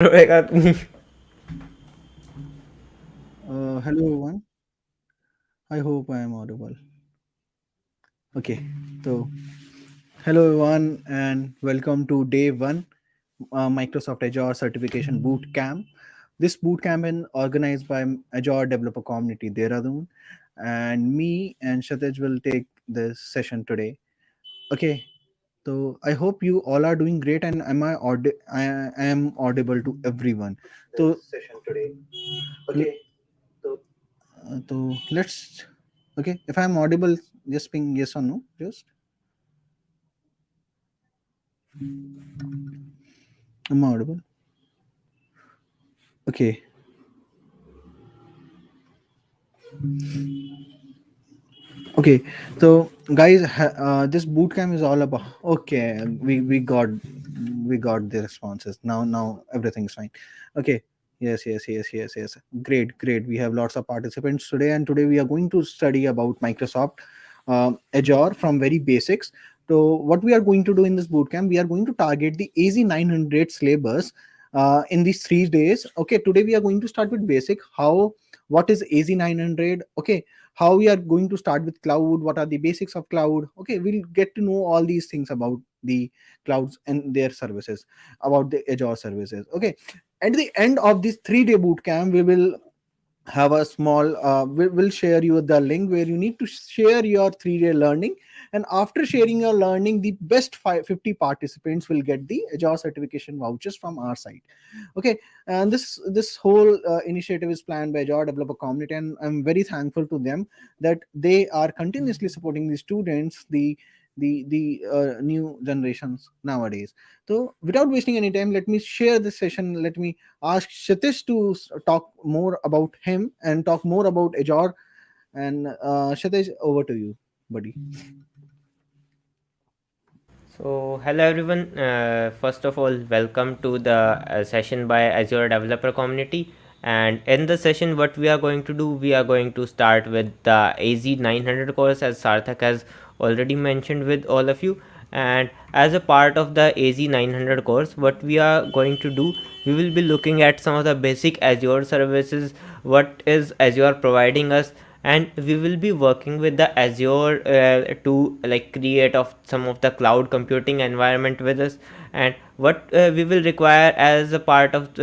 Hello everyone. I hope I am audible. Okay, so hello everyone and welcome to day one, Microsoft Azure Certification Bootcamp. This bootcamp is organized by Azure Developer Community Dehradun, and me and Shatej will take this session today. Okay, so I hope you all are doing great, and I am audible to everyone. So session today. Okay, so let's. Okay, if I'm audible, just ping yes or no. Just am I audible? Okay. Okay, so guys, this boot camp is all about. Okay, we got the responses now. Everything's fine. Okay. Yes. Great. We have lots of participants today, and today we are going to study about Microsoft Azure from very basics. So what we are going to do in this boot camp, we are going to target the AZ900 syllabus in these 3 days. Okay, today we are going to start with basic. What is AZ900? Okay, how we are going to start with cloud, what are the basics of cloud. Okay, we'll get to know all these things about the clouds and their services, about the Azure services. Okay, at the end of this 3-day boot camp, we will have a small we'll share you the link where you need to share your 3-day learning, and after sharing your learning, the best 50 participants will get the Azure certification vouchers from our side. Okay, and this whole initiative is planned by Azure developer community, and I'm very thankful to them that they are continuously supporting the students, the new generations nowadays. So without wasting any time, let me share this session. Let me ask Shatish to talk more about him and talk more about Azure. And Shatish, over to you, buddy. So, hello everyone. First of all, welcome to the session by Azure Developer Community. And in the session, what we are going to do, we are going to start with the AZ900 course, as Sarthak has already mentioned with all of you. And as a part of the AZ900 course, what we are going to do, we will be looking at some of the basic Azure services, what is Azure providing us, and we will be working with the Azure to like create of some of the cloud computing environment with us, and what we will require as a part of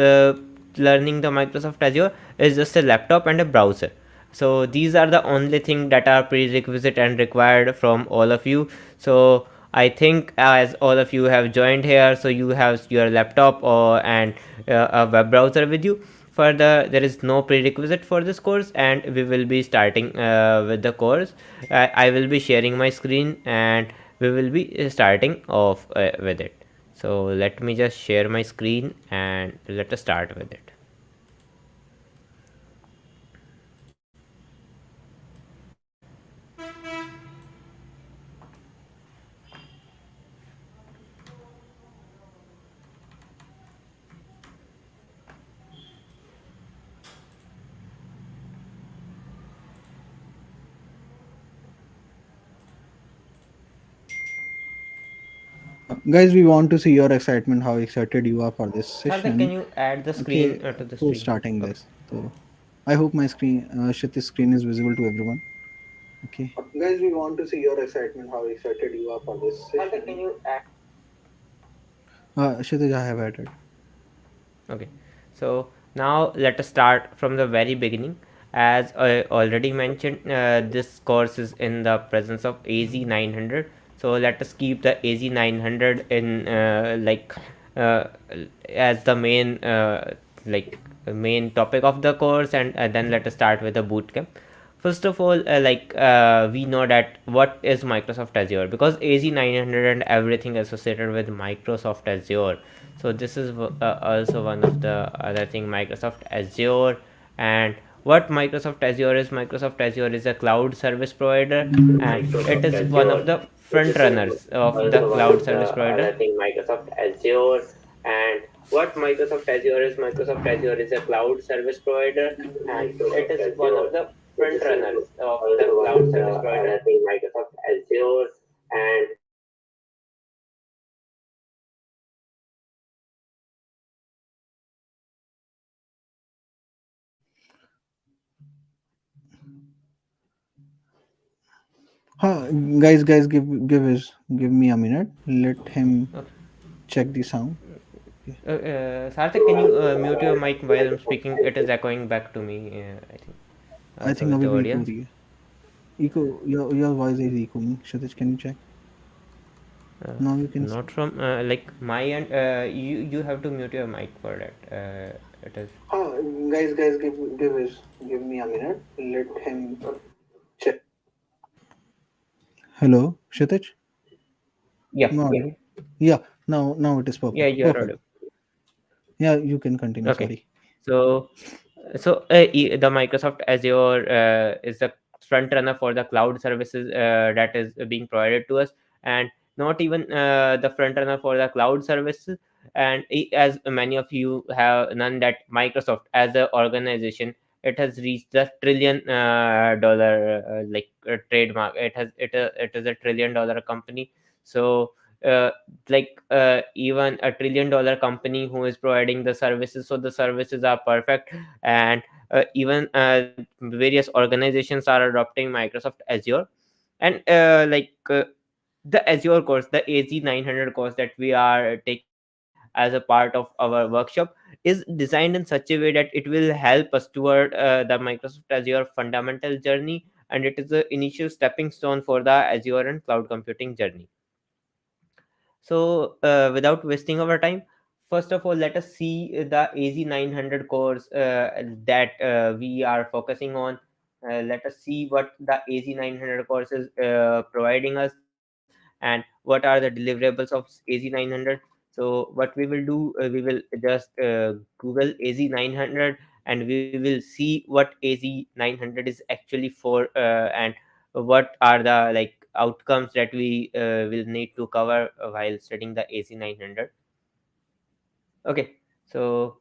learning the Microsoft Azure is just a laptop and a browser. So these are the only thing that are prerequisite and required from all of you. So I think as all of you have joined here, so you have your laptop or and a web browser with you. Further, there is no prerequisite for this course, and we will be starting with the course. I will be sharing my screen, and we will be starting off with it. So let me just share my screen and let us start with it. Guys, we want to see your excitement, how excited you are for this Sarthak, can session. you add the screen Okay, to the before screen? starting Okay. this, so I hope my screen, Shatish's screen is visible to everyone. Okay. Guys, we want to see your excitement, how excited you are for this Sarthak, can session. you add? Kshitij, I have added. Okay, so now let us start from the very beginning. As I already mentioned, this course is in the presence of AZ900. So let us keep the AZ900 in uh, as the main main topic of the course, and then let us start with the bootcamp. First of all, we know that what is Microsoft Azure, because AZ900 and everything associated with Microsoft Azure. So this is also one of the other thing, Microsoft Azure. And what Microsoft Azure is, Microsoft Azure is a cloud service provider, and it Microsoft is one of Azure. the This front is runners of the also one cloud of the service provider. other thing, Microsoft Azure. And what Microsoft Azure is, Microsoft Azure is a cloud service provider, and it It is is one Azure. of the This front is runners of the also one cloud of the service other provider. thing, Microsoft Azure. And Huh, guys, give me a minute. Let him Okay. check the sound. Okay. Sarthak, can you mute your mic while I'm speaking? It is echoing back to me, I think. I So think with अभी the भी echo हो audience. रही है. Echo, your voice is echoing. Kshitij, can you check? Now you can. Not from like my end. You have to mute your mic for that. It is. Huh, guys, give me a minute. Let him check. Hello, Kshitij. Yeah, No audible. Yeah, now it is yeah, perfect. you're Perfect. audible. Yeah, you can continue. Okay. Sorry. So, the Microsoft Azure is the front runner for the cloud services that is being provided to us, and not even the front runner for the cloud services. And as many of you have known that Microsoft as an organization, it has reached the $1 trillion trademark. It is a $1 trillion company. So. Uh, even a $1 trillion company who is providing the services, so the services are perfect. And even various organizations are adopting Microsoft Azure. And the Azure course, the AZ900 course that we are taking as a part of our workshop, is designed in such a way that it will help us toward the Microsoft Azure fundamental journey, and it is the initial stepping stone for the Azure and cloud computing journey. So, without wasting our time, first of all, let us see the AZ900 cores that we are focusing on. Let us see what the AZ900 course is providing us, and what are the deliverables of AZ900. So, what we will do, we will just Google AZ900, and we will see what AZ900 is actually for, and what are the outcomes that we will need to cover while studying the AZ900. Okay, so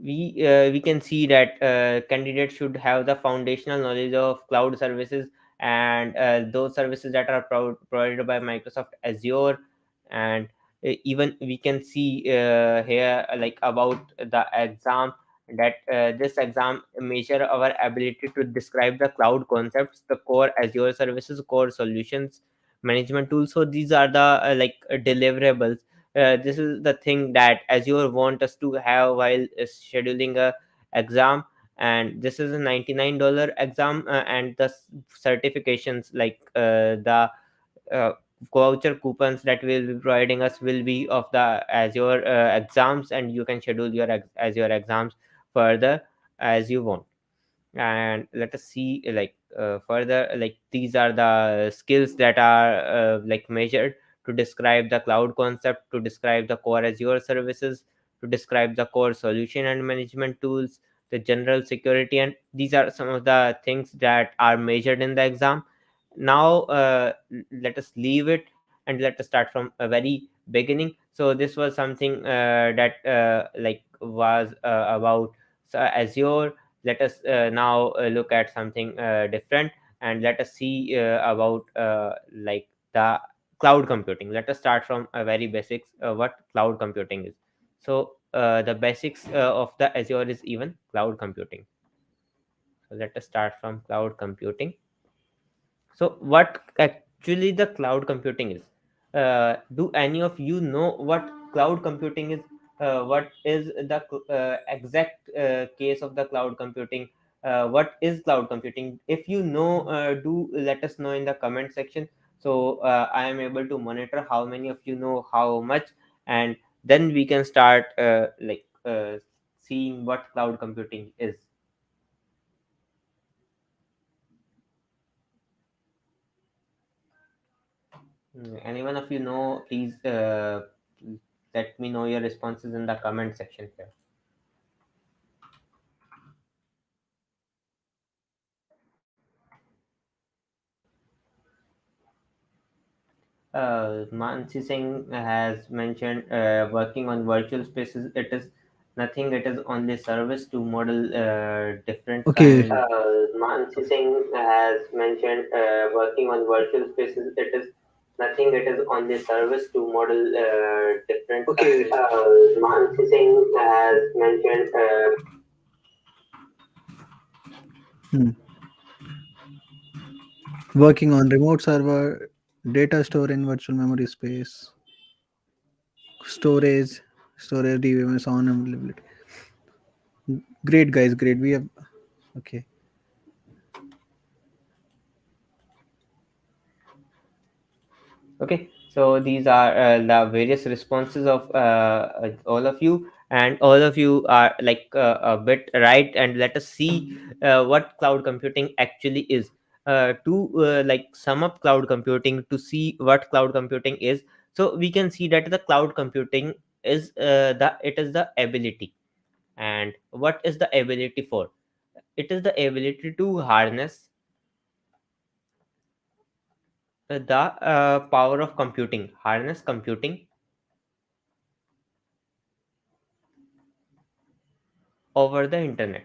we can see that candidates should have the foundational knowledge of cloud services, and those services that are provided by Microsoft Azure. And even we can see here about the exam, that this exam measure our ability to describe the cloud concepts, the core Azure services, core solutions, management tools. So these are the deliverables. This is the thing that Azure want us to have while scheduling a exam. And this is a $99 exam, and the certifications the uh, voucher coupons that will be providing us will be of the Azure exams, and you can schedule your Azure exams further as you want. And let us see further, these are the skills that are measured to describe the cloud concept, to describe the core Azure services, to describe the core solution and management tools, the general security. And these are some of the things that are measured in the exam. Now let us leave it, and let us start from a very beginning. So this was something that was about Azure. Let us now look at something different, and let us see about the cloud computing. Let us start from a very basics, what cloud computing is. So the basics of the Azure is even cloud computing. So let us start from cloud computing. So what actually the cloud computing is? Do any of you know what cloud computing is? What is the exact case of the cloud computing? What is cloud computing? If you know, do let us know in the comment section. So I am able to monitor how many of you know how much, and then we can start seeing what cloud computing is. Any one of you know, please let me know your responses in the comment section here. Mansi Singh has mentioned working on virtual spaces. It is nothing. It is only service to model different Okay. kind. Mansi Singh has mentioned working on virtual spaces. It is nothing. It is only service to model different Okay. kind. Mansi Singh has mentioned. Hmm. Working on remote server, data store in virtual memory space, storage, storage DVMS on availability. Great guys, great. We have okay. Okay, so these are the various responses of all of you, and all of you are like a bit right. And let us see what cloud computing actually is. To like sum up cloud computing, to see what cloud computing is, so we can see that the cloud computing is it is the ability. And what is the ability for? It is the ability to harness the power of computing, harness computing over the internet.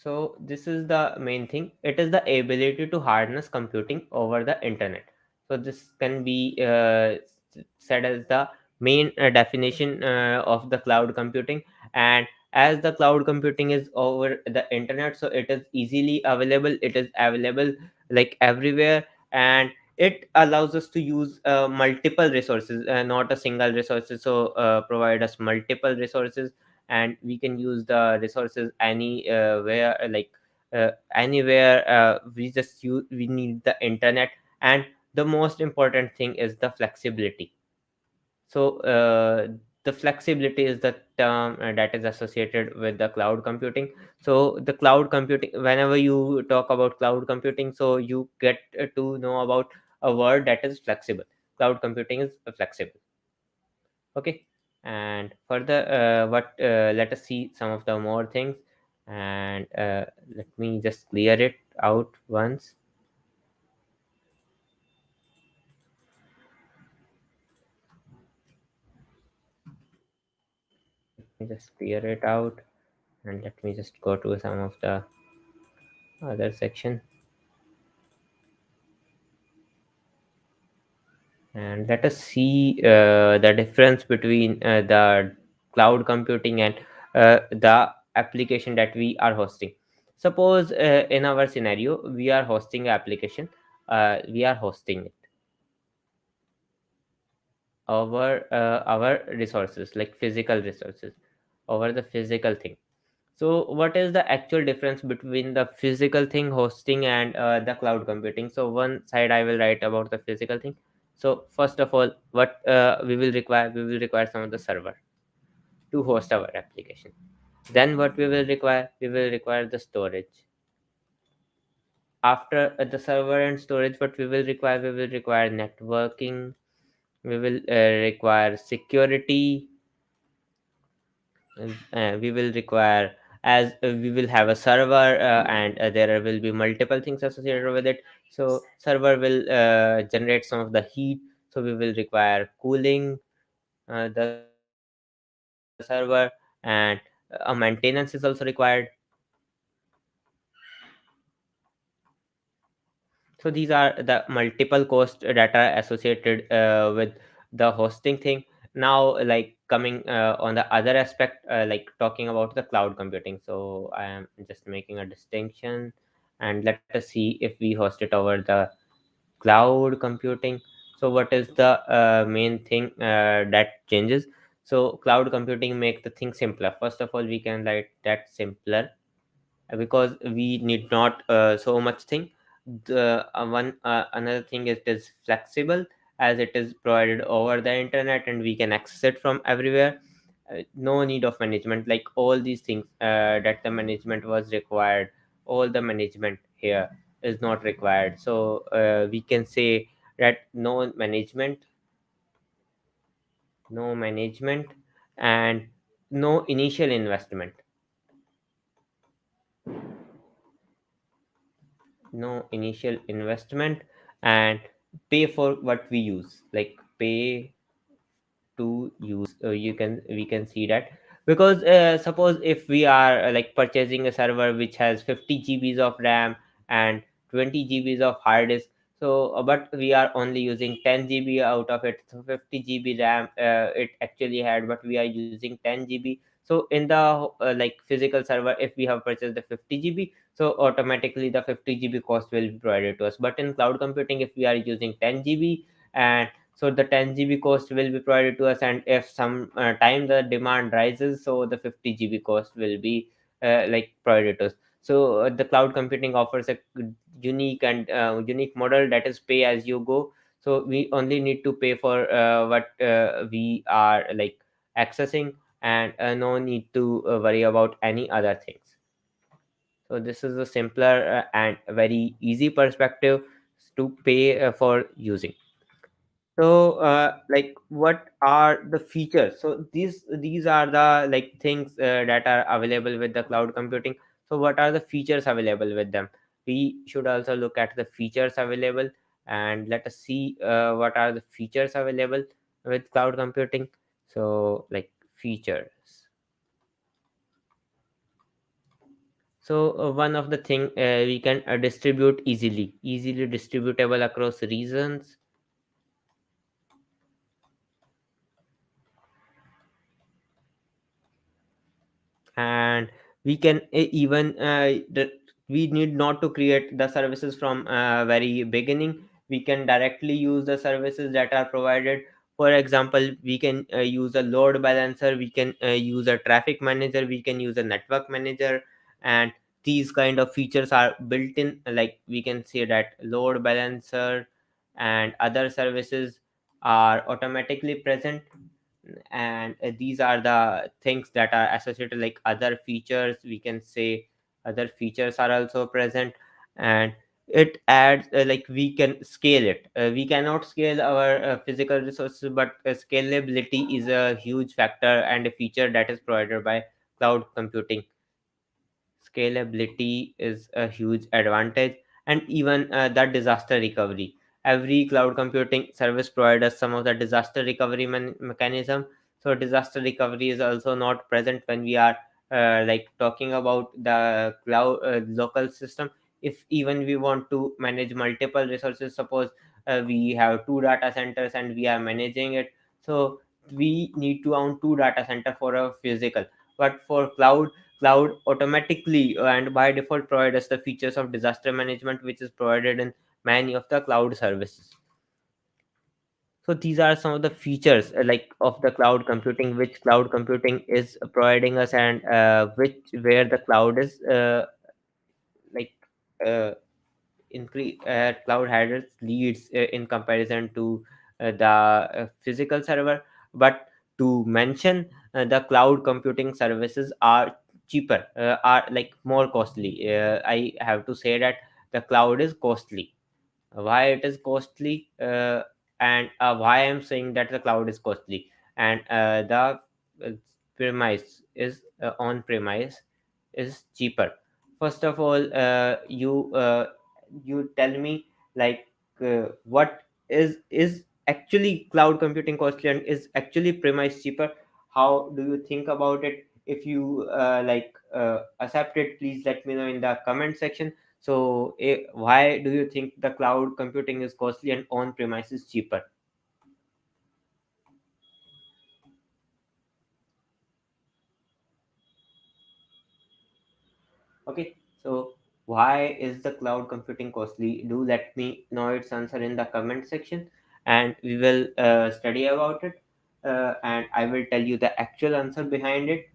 So this is the main thing. It is the ability to harness computing over the internet. So this can be said as the main definition of the cloud computing. And as the cloud computing is over the internet, so it is easily available. It is available like everywhere, and it allows us to use multiple resources, not a single resources. So provide us multiple resources, and we can use the resources anywhere, anywhere. We need the internet. And the most important thing is the flexibility. So the flexibility is the term that is associated with the cloud computing. So the cloud computing, whenever you talk about cloud computing, so you get to know about a word that is flexible. Cloud computing is flexible. Okay. And further, what let us see some of the more things. And let me just clear it out once. Let me just clear it out, and let me just go to some of the other section. And let us see the difference between the cloud computing and the application that we are hosting. Suppose in our scenario we are hosting an application. We are hosting it over our resources, like physical resources, over the physical thing. So what is the actual difference between the physical thing hosting and the cloud computing? So one side I will write about the physical thing. So first of all, what we will require some of the server to host our application. Then what we will require the storage. After the server and storage, what we will require networking. We will require security. We will require, as we will have a server, and there will be multiple things associated with it. So server will generate some of the heat, so we will require cooling the server. And a maintenance is also required. So these are the multiple costs that are associated with the hosting thing. Now, like coming on the other aspect, like talking about the cloud computing. So I am just making a distinction, and let us see if we host it over the cloud computing. So what is the main thing that changes? So cloud computing make the thing simpler. First of all, we can write that simpler, because we need not so much thing. The one another thing is, it is flexible, as it is provided over the internet and we can access it from everywhere. No need of management, like all these things that the management was required, all the management here is not required. So we can say that no management, and no initial investment. No initial investment, and pay for what we use, like pay to use. You can We can see that, because suppose if we are like purchasing a server which has 50 GBs of RAM and 20 GBs of hard disk, So but we are only using 10 GB out of it, so 50 GB RAM it actually had, but we are using 10 GB. So in the like physical server, if we have purchased the 50 GB, so automatically the 50 GB cost will be provided to us. But in cloud computing, if we are using 10 GB, and so the 10 GB cost will be provided to us, and if some time the demand rises, so the 50 GB cost will be like provided to us. So the cloud computing offers a unique and unique model, that is pay as you go. So we only need to pay for what we are like accessing, and no need to worry about any other things. So this is a simpler and very easy perspective to pay for using. So like what are the features? So these are the like things that are available with the cloud computing. So what are the features available with them? We should also look at the features available, and let us see what are the features available with cloud computing. So like features. So one of the thing, we can distribute easily distributable across regions, and we can even we need not to create the services from very beginning. We can directly use the services that are provided. For example, we can use a load balancer, we can use a traffic manager, we can use a network manager, and these kind of features are built in. Like we can say that load balancer and other services are automatically present, and these are the things that are associated. Like other features, we can say other features are also present, and it adds like we can scale it. We cannot scale our physical resources, but scalability is a huge factor and a feature that is provided by cloud computing. Scalability is a huge advantage, and even the disaster recovery. Every cloud computing service provides some of the disaster recovery mechanism. So disaster recovery is also not present when we are like talking about the cloud local system. If even we want to manage multiple resources, suppose we have two data centers and we are managing it, so we need to own two data center for a physical. But for cloud automatically and by default provides us the features of disaster management, which is provided in many of the cloud services. So these are some of the features like of the cloud computing, which cloud computing is providing us, and which where the cloud is like uh, increase cloud has its leads in comparison to the physical server. But to mention, the cloud computing services are cheaper, are like more costly. I have to say that the cloud is costly. Why it is costly, and why I'm saying that the cloud is costly, and the uh, premise is on premise is cheaper. First of all, you tell me like what is actually cloud computing costly and is actually premise cheaper. How do you think about it? If you accept it, please let me know in the comment section. So why do you think the cloud computing is costly and on premise is cheaper? Okay, so why is the cloud computing costly? Do let me know its answer in the comment section, and we will study about it, and I will tell you the actual answer behind it.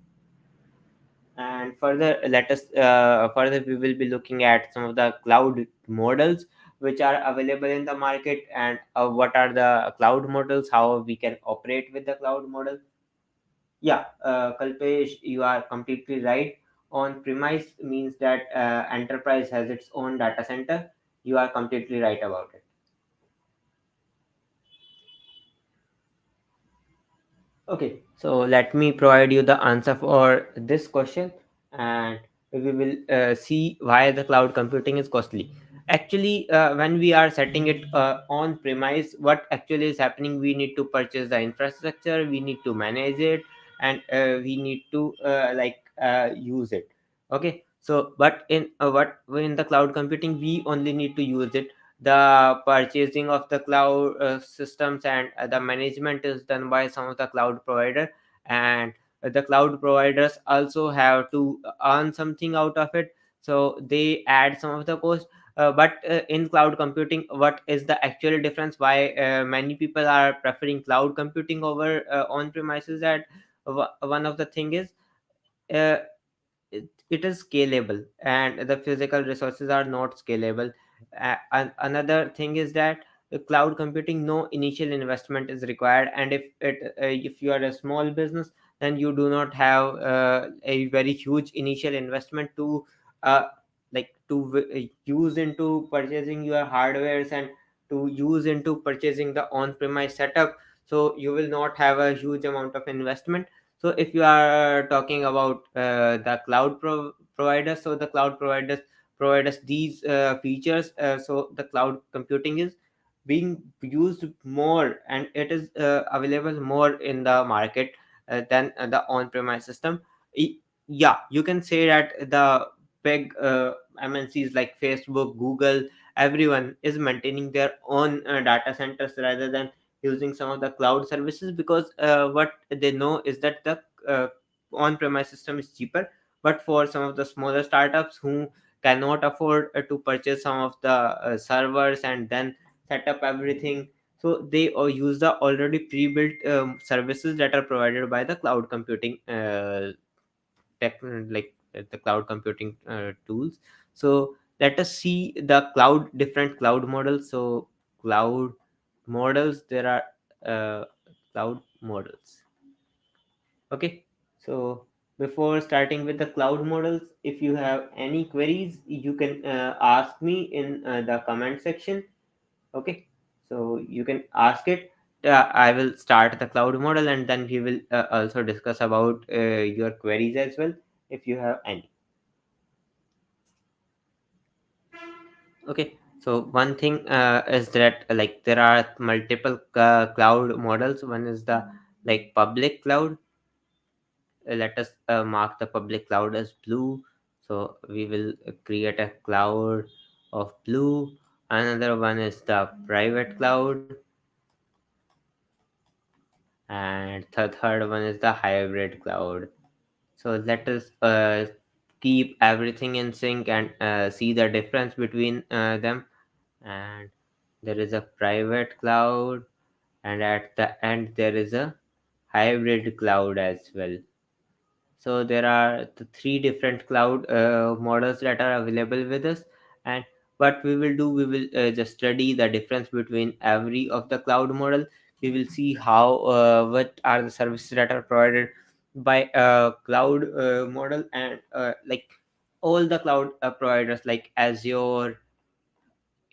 And further, let us further we will be looking at some of the cloud models which are available in the market, and what are the cloud models, how we can operate with the cloud model. Yeah, Kalpesh, you are completely right. On premise means that enterprise has its own data center. You are completely right about it. Okay, so let me provide you the answer for this question, and we will see why the cloud computing is costly. Actually, when we are setting it on premise, what actually is happening, we need to purchase the infrastructure, we need to manage it, and we need to use it. Okay, so but in what in the cloud computing, we only need to use it. the purchasing of the cloud systems and the management is done by some of the cloud provider, and the cloud providers also have to earn something out of it, so they add some of the cost. But in cloud computing, what is the actual difference, why many people are preferring cloud computing over on premises? That one of the thing is, uh, it is scalable, and the physical resources are not scalable. And another thing is that cloud computing, no initial investment is required, and if you are a small business, then you do not have a very huge initial investment to uh, use into purchasing your hardwares and to use into purchasing the on-premise setup. So you will not have a huge amount of investment. So if you are talking about the providers, so the cloud providers provide us these features. So the cloud computing is being used more, and it is available more in the market than the on-premise system. Y- yeah, you can say that the big MNCs like Facebook, Google, everyone is maintaining their own data centers rather than using some of the cloud services, because what they know is that the uh, on-premise system is cheaper. But for some of the smaller startups who cannot afford to purchase some of the servers and then set up everything, so they use the already pre-built services that are provided by the cloud computing tech, the cloud computing tools. So let us see the different cloud models. So cloud models, there are cloud models. Okay, so before starting with the cloud models, if you have any queries, you can ask me in the comment section. Okay, so you can ask it. I will start the cloud model, and then we will also discuss about your queries as well, if you have any. Okay, so one thing is that there are multiple cloud models. One is the public cloud. Let us mark the public cloud as blue. So we will create a cloud of blue. Another one is the private cloud, and the third one is the hybrid cloud. So let us keep everything in sync and see the difference between them. And there is a private cloud, and at the end there is a hybrid cloud as well. So there are the three different cloud models that are available with us. And what we will do, we will just study the difference between every of the cloud model. We will see how what are the services that are provided by cloud model, and all the cloud providers like Azure,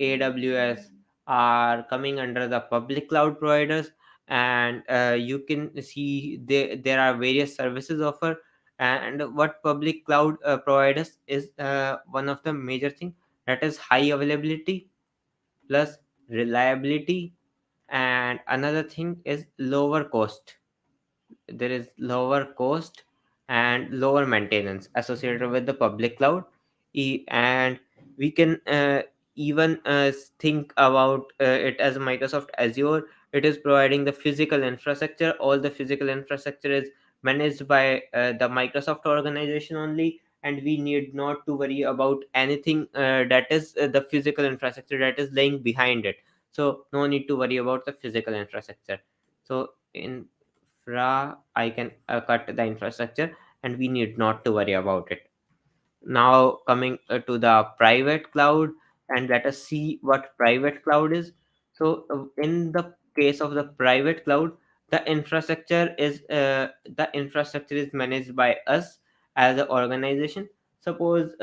AWS are coming under the public cloud providers. And you can see there are various services offer. And what public cloud providers is one of the major thing, that is high availability plus reliability, and another thing is lower cost. There is lower cost and lower maintenance associated with the public cloud. And we can even think about it as Microsoft Azure. It is providing the physical infrastructure. All the physical infrastructure is managed by the Microsoft organization only, and we need not to worry about anything that is the physical infrastructure that is laying behind it. So no need to worry about the physical infrastructure. So in I can cut the infrastructure, and we need not to worry about it. Now coming to the private cloud, and let us see what private cloud is. So in the case of the private cloud, the infrastructure is managed by us as an organization. Suppose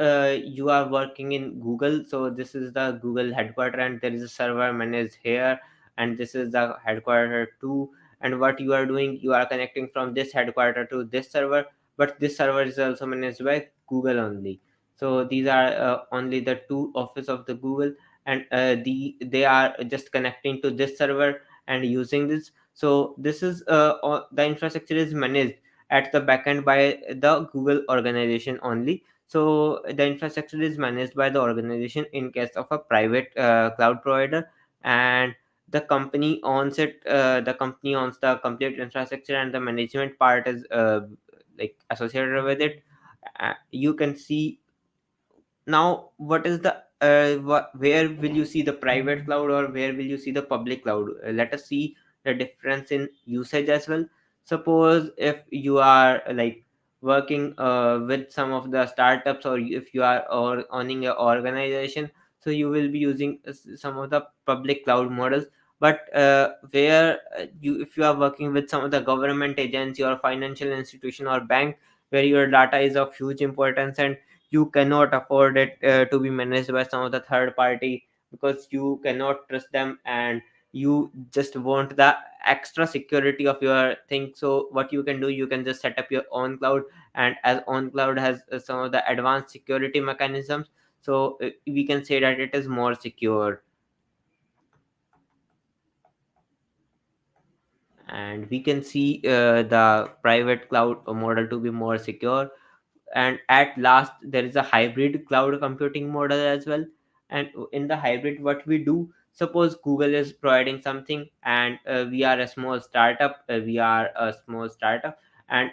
you are working in Google, so this is the Google headquarter, and there is a server managed here, and this is the headquarter too. And what you are doing, you are connecting from this headquarter to this server, but this server is also managed by Google only. So these are only the two office of the Google, and they are just connecting to this server and using this. So this is the infrastructure is managed at the backend by the Google organization only. So the infrastructure is managed by the organization in case of a private cloud provider, and the company owns it. The company owns the complete infrastructure, and the management part is like associated with it. You can see now what is the where will you see the private cloud or where will you see the public cloud. Let us see the difference in usage as well. Suppose if you are like working with some of the startups, or if you are or owning an organization, so you will be using some of the public cloud models. But where you if you are working with some of the government agency or financial institution or bank, where your data is of huge importance and you cannot afford it to be managed by some of the third party, because you cannot trust them and you just want the extra security of your thing. So what you can do, you can just set up your own cloud, and as own cloud has some of the advanced security mechanisms, so we can say that it is more secure. And we can see the private cloud model to be more secure. And at last there is a hybrid cloud computing model as well. And in the hybrid, what we do, suppose Google is providing something, and we are a small startup, and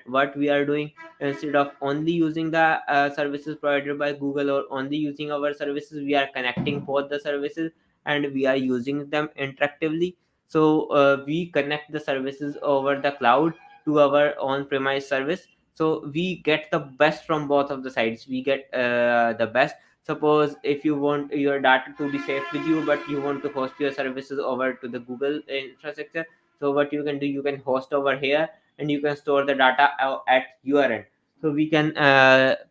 what we are doing, instead of only using the services provided by Google or only using our services, we are connecting both the services and we are using them interactively. So we connect the services over the cloud to our on premise service, so we get the best from both of the sides. We get the best. Suppose if you want your data to be safe with you, but you want to host your services over to the Google infrastructure, so what you can do, you can host over here and you can store the data at your end. So we can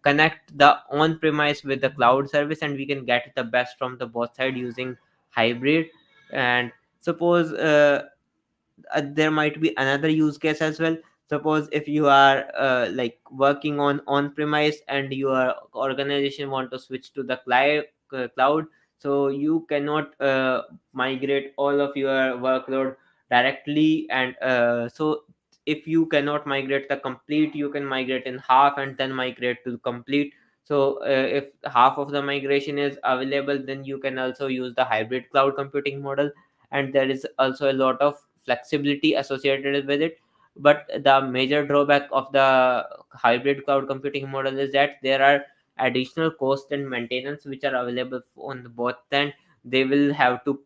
connect the on premise with the cloud service, and we can get the best from the both side using hybrid. And suppose there might be another use case as well. Suppose if you are like working on premise and your organization want to switch to the cloud, so you cannot migrate all of your workload directly. And so if you cannot migrate the complete, you can migrate in half and then migrate to complete. So if half of the migration is available, then you can also use the hybrid cloud computing model, and there is also a lot of flexibility associated with it. But the major drawback of the hybrid cloud computing model is that there are additional cost and maintenance which are available on both end. They will have to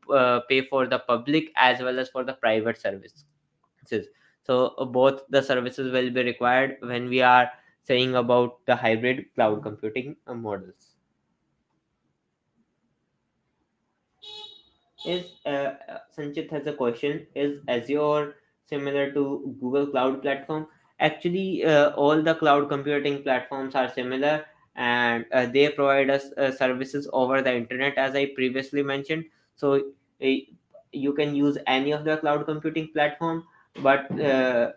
pay for the public as well as for the private services. So both the services will be required when we are saying about the hybrid cloud computing models. Is Sanchit has a question. Is Azure similar to Google Cloud Platform? Actually, all the cloud computing platforms are similar, and they provide us services over the internet, as I previously mentioned. So uh, you can use any of the cloud computing platform. But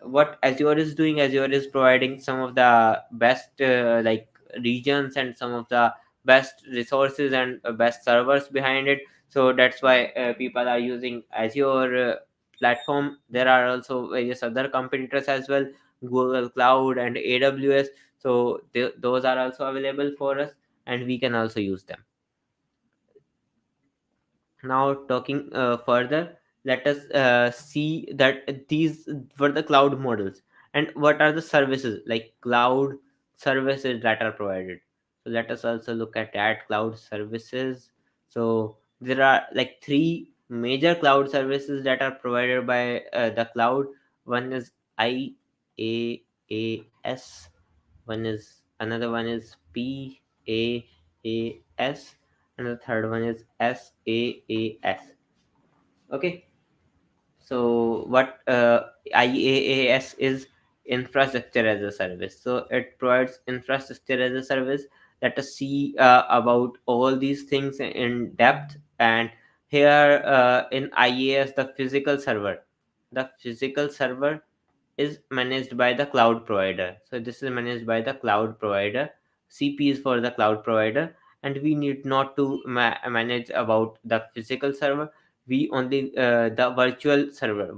what Azure is doing, Azure is providing some of the best like regions and some of the best resources and best servers behind it. So that's why people are using Azure platform. There are also various other competitors as well, Google Cloud and AWS. So those are also available for us, and we can also use them. Now talking further, let us see that these were the cloud models, and what are the services like cloud services that are provided. So let us also look at that cloud services. So there are like three major cloud services that are provided by the cloud. One is IaaS, another one is PaaS, and the third one is SaaS. Okay, so what IaaS is, infrastructure as a service. So it provides infrastructure as a service. Let us see about all these things in depth. And here in IaaS, the physical server is managed by the cloud provider. So this is managed by the cloud provider. CP is for the cloud provider, and we need not to manage about the physical server. We only the virtual server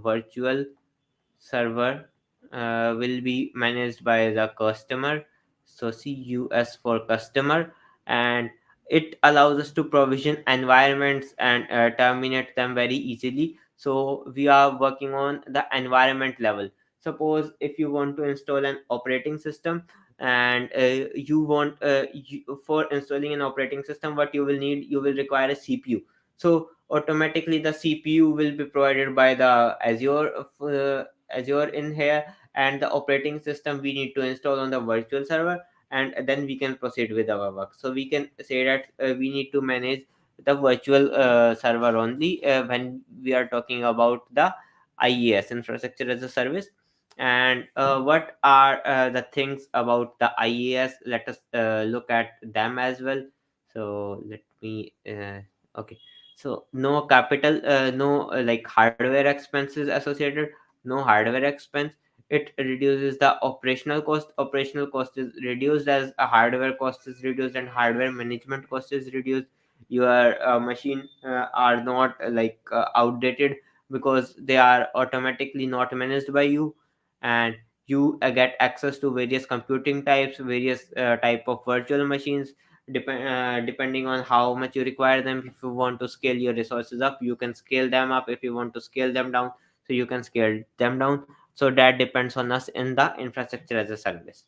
will be managed by the customer. so CUS for customer, and it allows us to provision environments and terminate them very easily. So we are working on the environment level. Suppose if you want to install an operating system, and you want for installing an operating system, what you will need, you will require a CPU. So automatically the CPU will be provided by the Azure in here, and the operating system we need to install on the virtual server, and then we can proceed with our work. So we can say that we need to manage the virtual server only when we are talking about the IaaS, infrastructure as a service. And what are the things about the IaaS? Let us look at them as well. So let me okay. So no capital, no like hardware expenses associated, no hardware expense. It reduces the operational cost. Operational cost is reduced as a hardware cost is reduced, and hardware management cost is reduced. Your machine are not outdated, because they are automatically not managed by you. And you get access to various computing types, various type of virtual machines, depending on how much you require them. If you want to scale your resources up, you can scale them up. If you want to scale them down, so you can scale them down. So that depends on us in the infrastructure as a service.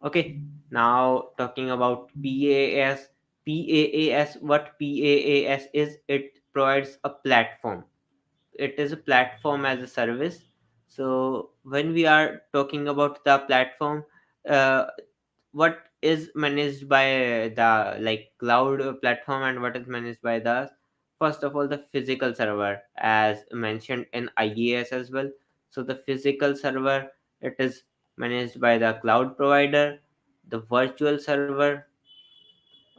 Okay, now talking about PaaS. PaaS, what PaaS is, it provides a platform. It is a platform as a service. So when we are talking about the platform, uh, what is managed by the cloud platform, and what is managed by the, first of all, the physical server, as mentioned in IaaS as well. So the physical server, it is managed by the cloud provider. The virtual server,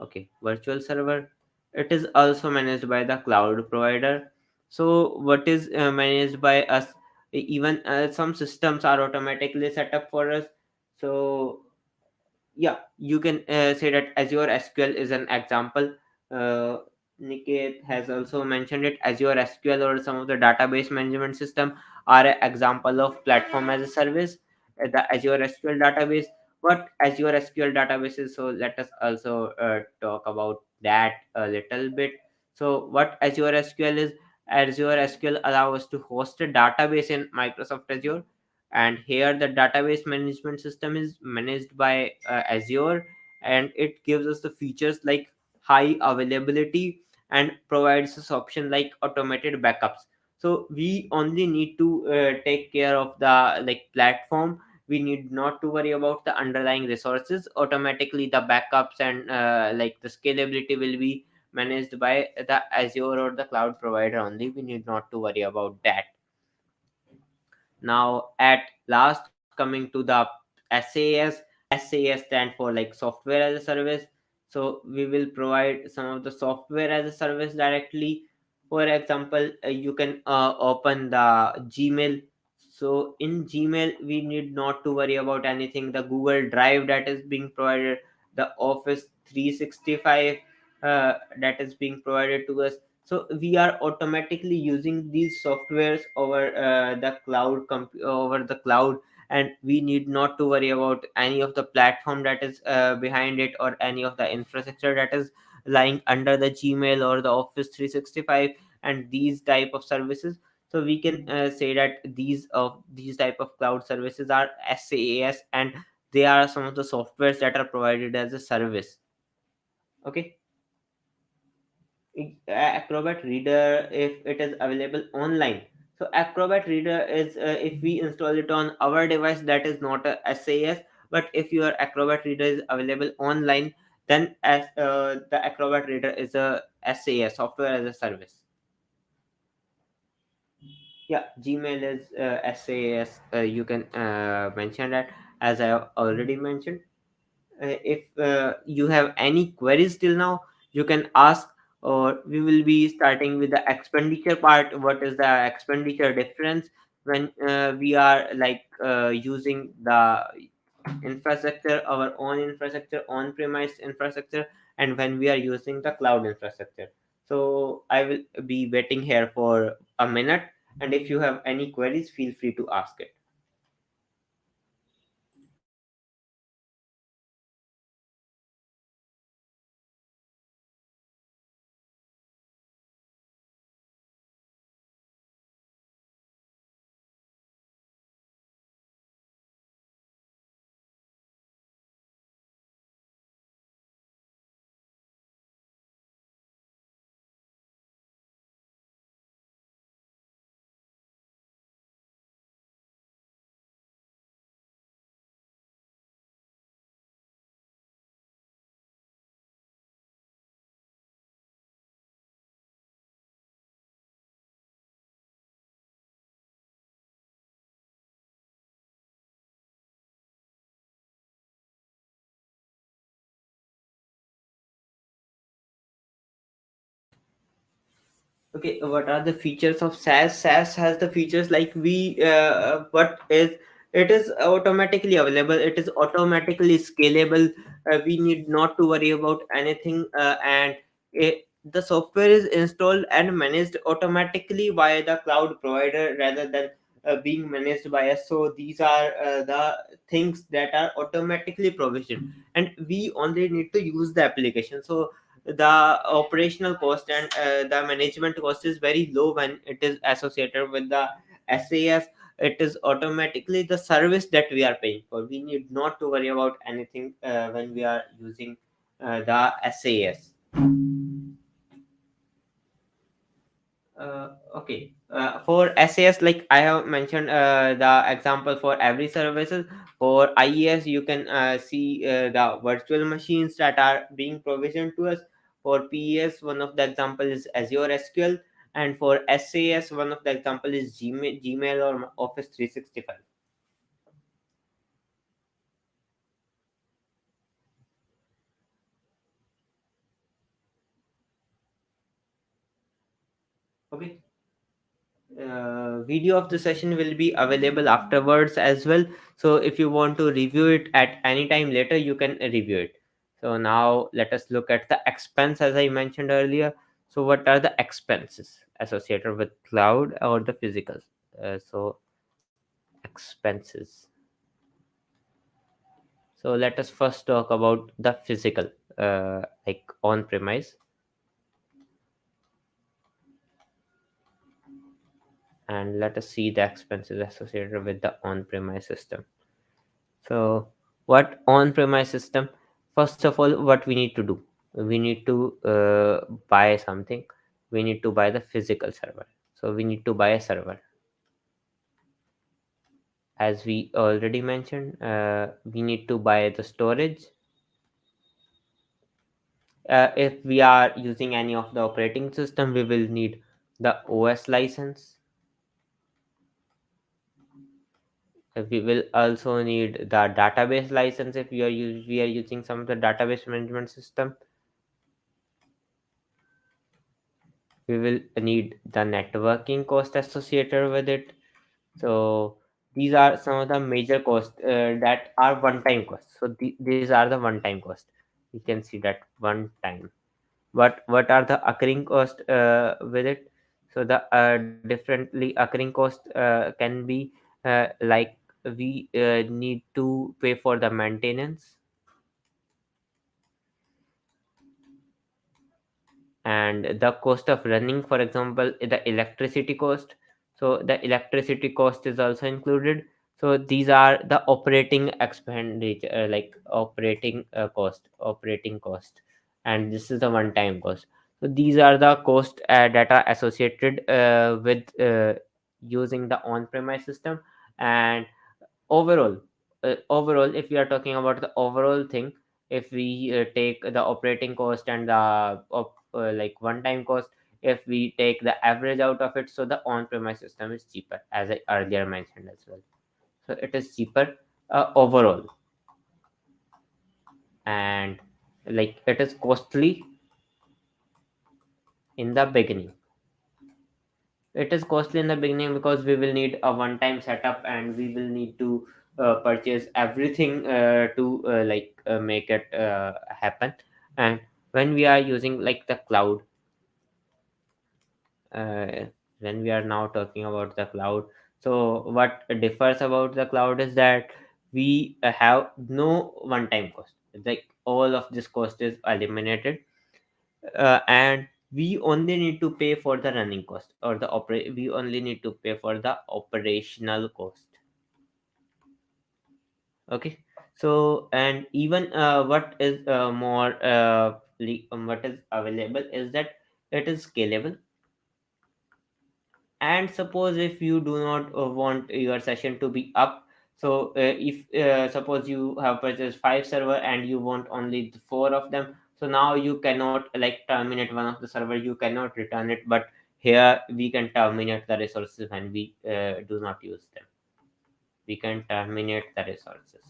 okay, virtual server, it is also managed by the cloud provider. So what is managed by us, even some systems are automatically set up for us. So yeah, you can say that Azure SQL is an example. uh, Niket has also mentioned it. Azure SQL or some of the database management system are an example of platform as a service. The Azure SQL database, what Azure SQL database is, so let us also talk about that a little bit. So what Azure SQL is, Azure SQL allows us to host a database in Microsoft Azure, and here the database management system is managed by Azure, and it gives us the features like high availability, and provides us option like automated backups. So we only need to take care of the platform. We need not to worry about the underlying resources. Automatically the backups and the scalability will be managed by the Azure or the cloud provider only. We need not to worry about that. Now, at last, coming to the SAS. SAS stand for software as a service. So we will provide some of the software as a service directly. For example, you can open the Gmail. So in Gmail, we need not to worry about anything. The Google Drive that is being provided, the Office 365 that is being provided to us. So we are automatically using these softwares over over the cloud, and we need not to worry about any of the platform that is behind it, or any of the infrastructure that is lying under the Gmail or the Office 365 and these type of services. So we can say that these type of cloud services are SaaS, and they are some of the softwares that are provided as a service. Okay. Acrobat Reader, if it is available online. So Acrobat Reader is, if we install it on our device, that is not a SAS. But if your Acrobat Reader is available online, then as the Acrobat Reader is a SAS, software as a service. Yeah, Gmail is SAS. You can mention that, as I have already mentioned. If you have any queries till now, you can ask, or we will be starting with the expenditure part. What is the expenditure difference when we are using the infrastructure, our own infrastructure, on premise infrastructure, and when we are using the cloud infrastructure? So I will be waiting here for a minute, and if you have any queries, feel free to ask it. Okay, what are the features of SaaS? SaaS has the features like what is it is automatically available. It is automatically scalable. We need not to worry about anything, and the software is installed and managed automatically by the cloud provider rather than being managed by us. So these are the things that are automatically provisioned, and we only need to use the application. So the operational cost and the management cost is very low when it is associated with the SAS. It is automatically the service that we are paying for. We need not to worry about anything when we are using the SAS. Okay. For SAS, like I have mentioned, the example for every services. For IES, you can see the virtual machines that are being provisioned to us. For PES, one of the example is Azure SQL, and for SAS, one of the example is Gmail or Office 365. Okay. Video of the session will be available afterwards as well, so if you want to review it at any time later, you can review it. So now let us look at the expense, as I mentioned earlier. So what are the expenses associated with cloud or the physical? So expenses. So let us first talk about the physical, like on premise, and let us see the expenses associated with the on premise system. So, what on-premise system? First of all, what we need to do? We need to buy something. We need to buy the physical server. So we need to buy a server. As we already mentioned, we need to buy the storage. If we are using any of the operating system, we will need the OS license. We will also need the database license if we are using some of the database management system. We will need the networking cost associated with it. So these are some of the major costs that are one time costs. So these are the one time cost. You can see that one time. What are the occurring cost with it? So the differently occurring cost can be like we need to pay for the maintenance, and the cost of running, for example, the electricity cost. So the electricity cost is also included. So these are the operating expenditure, like operating cost, and this is the one time cost. So these are the cost that are associated with using the on premise system. And overall, overall, if we are talking about the overall thing, if we take the operating cost and the like one time cost, if we take the average out of it, so the on premise system is cheaper, as I earlier mentioned as well. So it is cheaper overall, and like it is costly in the beginning. It is costly in the beginning because we will need a one time setup, and we will need to purchase everything to make it happen. And when we are using like the cloud, uh, when we are now talking about the cloud, so what differs about the cloud is that we have no one time cost. Like all of this cost is eliminated, and we only need to pay for the running cost, or we only need to pay for the operational cost. Okay. So and even what is more what is available is that it is scalable. And suppose if you do not want your session to be up, so if suppose you have purchased 5 server and you want only 4 of them, so now you cannot like terminate one of the server, you cannot return it. But here we can terminate the resources when we do not use them. We can terminate the resources.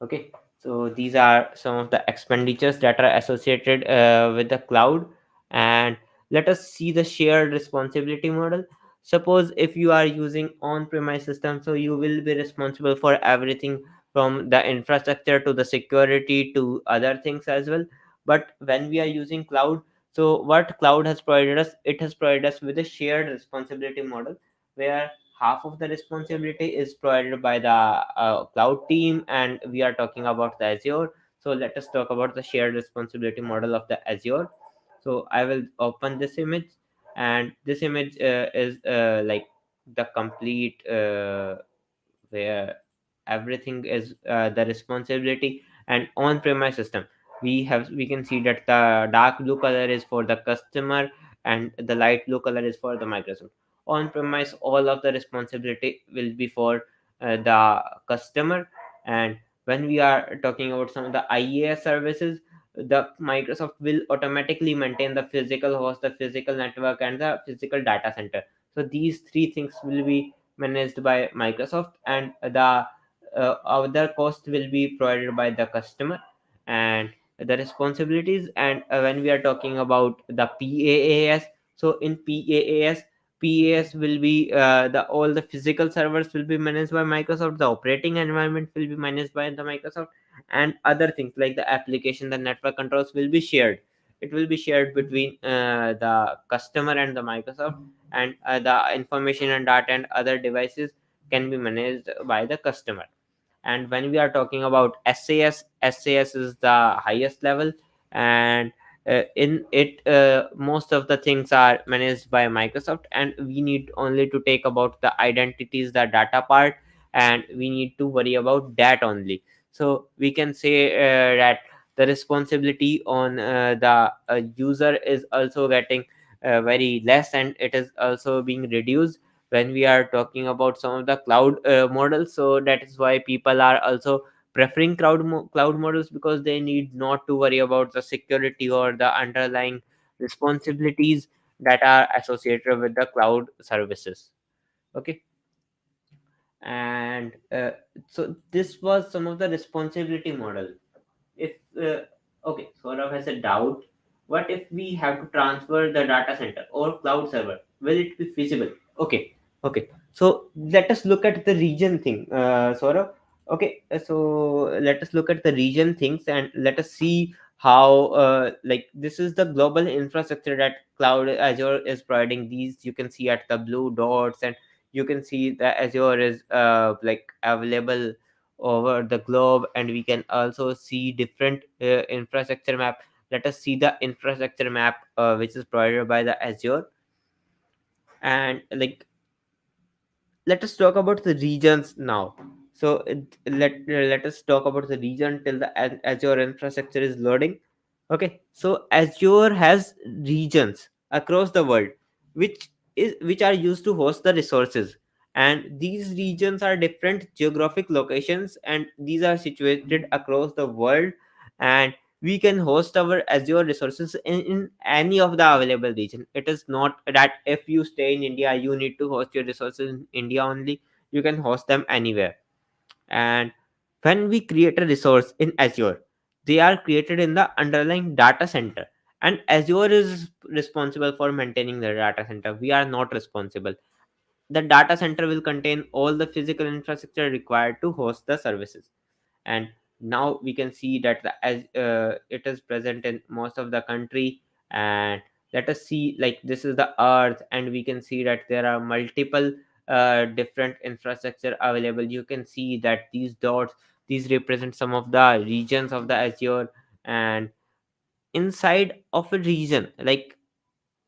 Okay. So these are some of the expenditures that are associated with the cloud. And let us see the shared responsibility model. Suppose if you are using on-premise system, so you will be responsible for everything from the infrastructure to the security to other things as well. But when we are using cloud, so what cloud has provided us, it has provided us with a shared responsibility model, where half of the responsibility is provided by the cloud team, and we are talking about the Azure. So let us talk about the shared responsibility model of the Azure. So I will open this image, and this image is like the complete where everything is the responsibility. And on premise system, we can see that the dark blue color is for the customer and the light blue color is for the Microsoft. On premise, all of the responsibility will be for the customer. And when we are talking about some of the IaaS services, the Microsoft will automatically maintain the physical host, the physical network, and the physical data center. So these three things will be managed by Microsoft, and the other cost will be provided by the customer. And the responsibilities, and when we are talking about the PaaS, so in PaaS will be the all the physical servers will be managed by Microsoft, the operating environment will be managed by the Microsoft, and other things like the application, the network controls will be shared. It will be shared between the customer and the Microsoft, and the information and data and other devices can be managed by the customer. And when we are talking about SAS is the highest level, and in it most of the things are managed by Microsoft, and we need only to take about the identities, the data part, and we need to worry about that only. So we can say that the responsibility on the user is also getting very less, and it is also being reduced when we are talking about some of the cloud models. So that is why people are also preferring cloud models, because they need not to worry about the security or the underlying responsibilities that are associated with the cloud services. Okay. And so this was some of the responsibility model. If okay, Saurabh has a doubt, what if we have to transfer the data center or cloud server, will it be feasible? Okay, so let us look at the region thing, Saurabh. Okay, so let us look at the region things, and let us see how like this is the global infrastructure that cloud Azure is providing. These you can see at the blue dots, and you can see that Azure is like available over the globe, and we can also see different infrastructure map. Let us see the infrastructure map which is provided by the Azure. And like, let us talk about the regions now. So let us talk about the region till the Azure infrastructure is loading. Okay, so Azure has regions across the world, which are used to host the resources, and these regions are different geographic locations, and these are situated across the world. And we can host our Azure resources in any of the available region. It is not that if you stay in India, you need to host your resources in India only. You can host them anywhere. And when we create a resource in Azure, they are created in the underlying data center, and Azure is responsible for maintaining the data center. We are not responsible. The data center will contain all the physical infrastructure required to host the services. And now we can see that as it is present in most of the country. And let us see, like, this is the earth, and we can see that there are multiple different infrastructure available. You can see that these dots, these represent some of the regions of the Azure. And inside of a region, like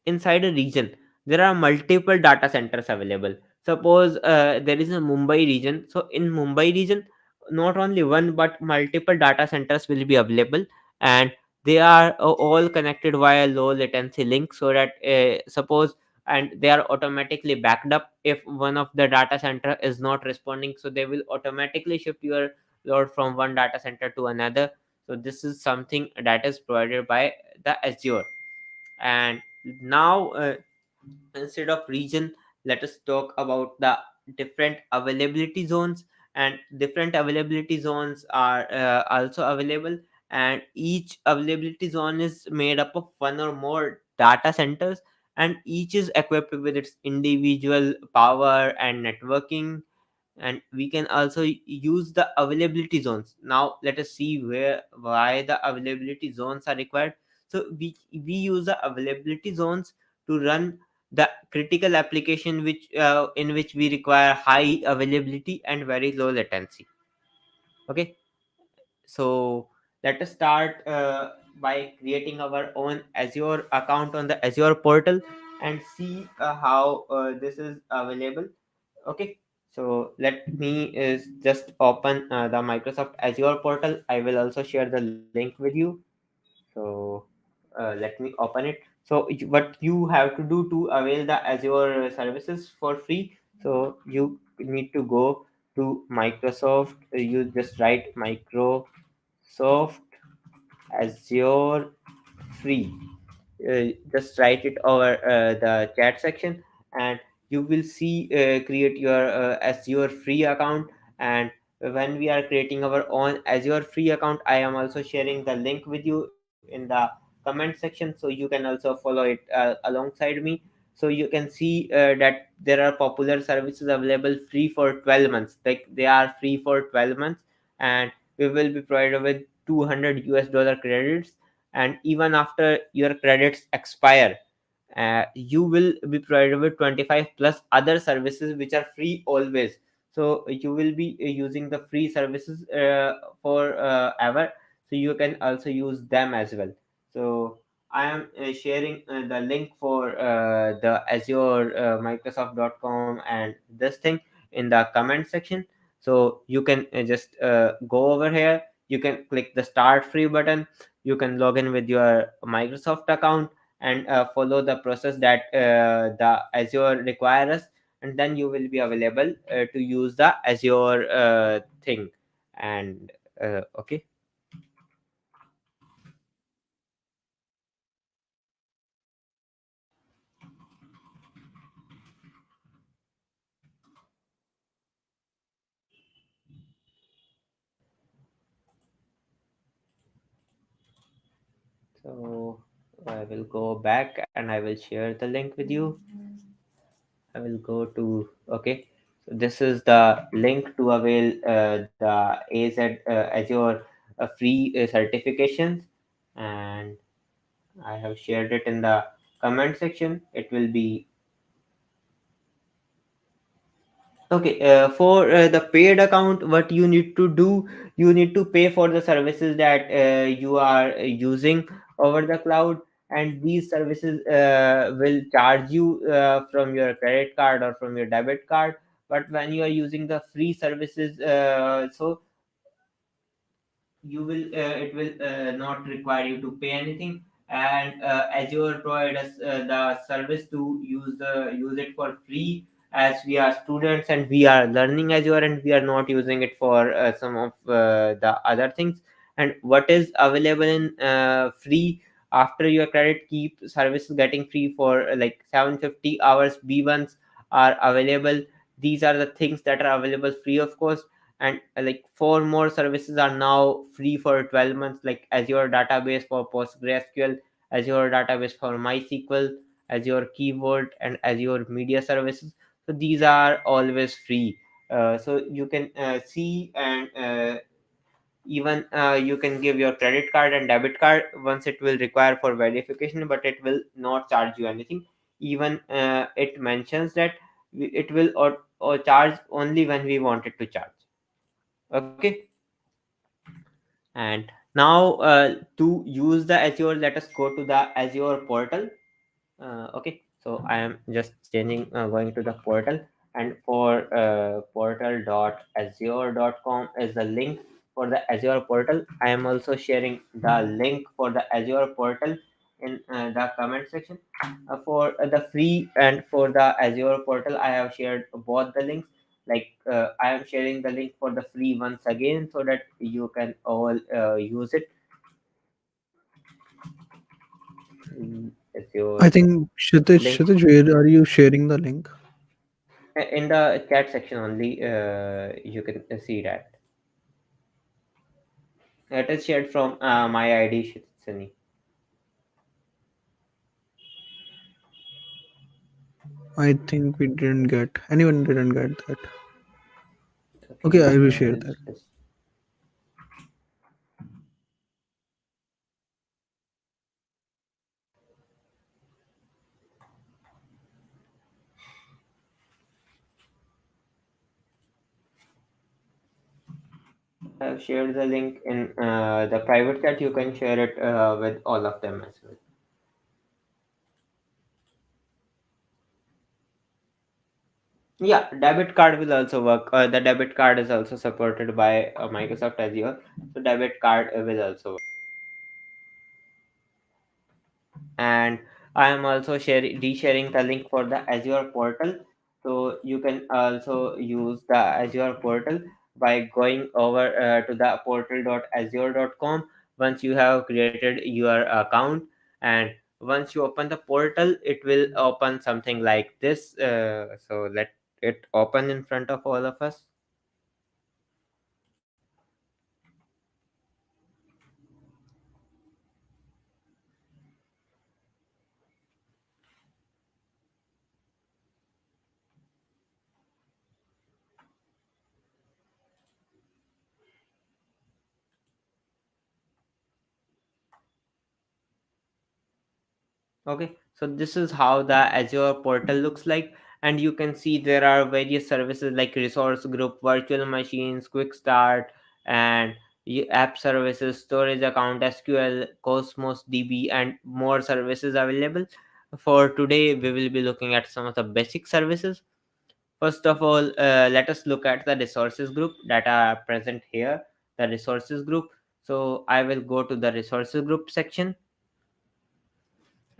inside a region, there are multiple data centers available. Suppose there is a Mumbai region. So in Mumbai region, not only one but multiple data centers will be available, and they are all connected via low latency link, so that suppose, and they are automatically backed up if one of the data center is not responding, so they will automatically shift your load from one data center to another. So this is something that is provided by the Azure. And now instead of region, let us talk about the different availability zones. And different availability zones are also available, and each availability zone is made up of one or more data centers. and each is equipped with its individual power and networking. And we can also use the availability zones. Now let us see where why the availability zones are required. So we use the availability zones to run the critical application which in which we require high availability and very low latency. Okay, so let us start by creating our own Azure account on the Azure portal and see how this is available. Okay, so let me is just open the Microsoft Azure portal. I will also share the link with you. So let me open it. So what you have to do to avail the Azure services for free, so you need to go to Microsoft. You just write Microsoft Azure free. Just write it over the chat section, and you will see create your Azure free account. And when we are creating our own Azure free account, I am also sharing the link with you in the comment section, so you can also follow it alongside me. So you can see that there are popular services available free for 12 months, like they are free for 12 months. And we will be provided with $200 credits. And even after your credits expire, you will be provided with 25 plus other services which are free always. So you will be using the free services for ever, so you can also use them as well. So I am sharing the link for the Azure Microsoft.com and this thing in the comment section. So you can just go over here. You can click the start free button. You can log in with your Microsoft account and follow the process that the Azure requires, and then you will be available to use the Azure thing. And okay. So I will go back and I will share the link with you. I will go to okay. So this is the link to avail the Azure free certifications, and I have shared it in the comment section. It will be okay. For the paid account, what you need to do, you need to pay for the services that you are using over the cloud, and these services will charge you from your credit card or from your debit card. But when you are using the free services, so you will it will not require you to pay anything. And Azure provide us the service to use it for free, as we are students and we are learning Azure, and we are not using it for some of the other things. And what is available in free after your credit keep services getting free for like 750 hours B1s are available. These are the things that are available free, of course. And like four more services are now free for 12 months, like Azure database for PostgreSQL, Azure database for MySQL, Azure keyboard, and Azure media services. So these are always free. So you can see, and even you can give your credit card and debit card once it will require for verification, but it will not charge you anything. Even it mentions that it will or charge only when we want it to charge. Okay. And now to use the Azure, let us go to the Azure portal. Okay, so I am just changing going to the portal. And for portal.azure.com is the link for the Azure portal. I am also sharing the link for the Azure portal in the comment section. For the free and for the Azure portal, I have shared both the links. Like I am sharing the link for the free once again, so that you can all use it. I Azure think link Kshitij, where are you sharing the link? in the chat section only. You can see that it is shared from my ID Shitsuni. I think we didn't get, anyone didn't get that. Okay, Okay, I will share I'll that. just have shared the link in the private chat. You can share it with all of them as well. Yeah, debit card will also work. The debit card is also supported by Microsoft Azure, so debit card will also work. And I am also sharing the link for the Azure portal. So you can also use the Azure portal by going over to the portal.azure.com once you have created your account. And once you open the portal, it will open something like this. So let it open in front of all of us. Okay, so this is how the Azure portal looks like, and you can see there are various services like resource group, virtual machines, quick start, and app services, storage account, SQL, Cosmos DB, and more services available. For today, we will be looking at some of the basic services. First of all, let us look at the resources group that are present here. The resources group. So I will go to the resources group section.